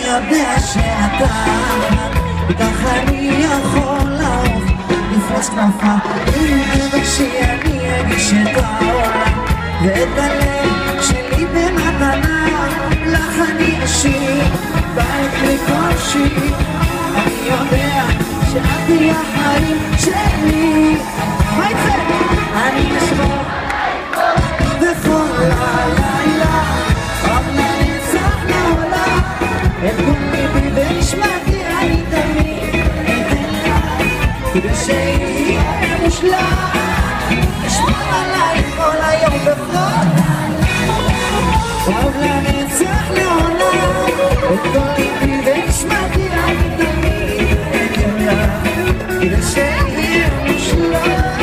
יודע שאתה איתך אני יכול לעוף לפרוס כנפה אם תבקשי אני אגיש את העולם ואת הלב שלי במתנה לך אני אשאיר בית לקושי אני יודע שאת היא החיים שלי מה יצא? אני אשמור בכל הלילה עוד לנצח לעולם את כל ליבי ונשמעתי אני תמיד אתן לך כדי שיהיה מושלם אשמור עלייך כל היום בכל עוד לנצח לעולם את כל ליבי ונשמעתי אני תמיד אתן לך כדי שיהיה מושלם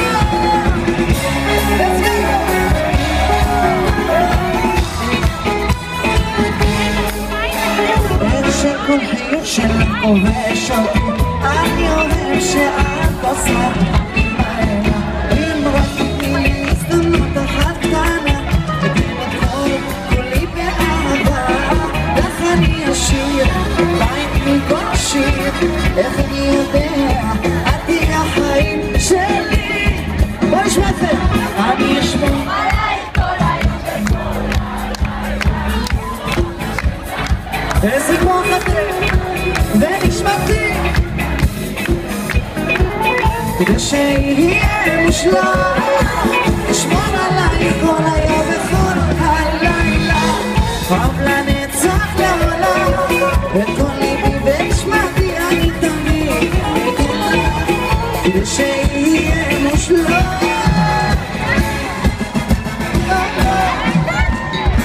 כל חיוך שלך כובש אותי אני אוהב שאת עושה בעינה אם רק תתני לי הזדמנות אחת קטנה תתן את כל כולי באהבה לך אני אשאיר בית מכל שיר איך אני יודע את תהיה החיים שלי בוא נשמע את זה אני אשמור עלייך כל היום איזה כוח אתם ונשמעתי כדי שיהיה מושלם אשמור עלייך כל היום וכל הלילה אוהב לנצח לעולם את כל ליבי ונשמעתי אני תמיד כדי שיהיה מושלם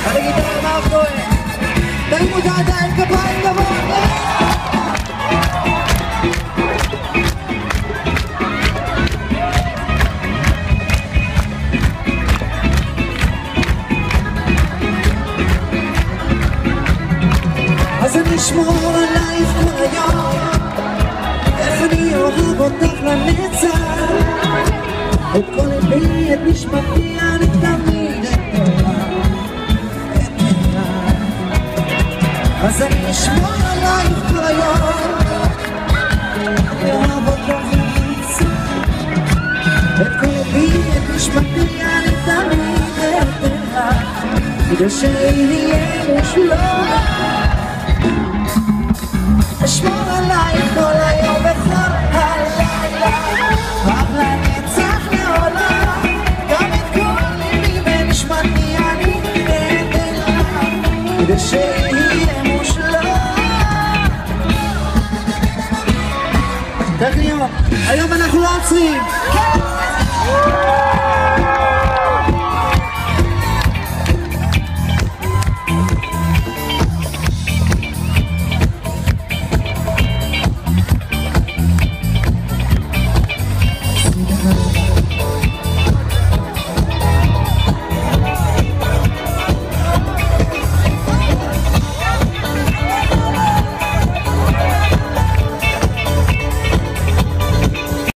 אני גיטרה מאף כהן תרימו את הידיים כפיים גבוה אז אני אשמור עלייך כל היום איך אני אוהב אותך לנצח את כל ליבי את נשמתי אני תמיד אז אני אשמור עלייך כל היום אוהב אותך לנצח את כל ליבי את נשמתי אני תמיד אתן לך כדי שיהיה מושלם אשמור עלייך כל היום וכל הלילה אוהב לנצח לעולם גם את כל ליבי ונשמתי אני אתן לך כדי שיהיה מושלם טכניון, היום אנחנו לא עוצרים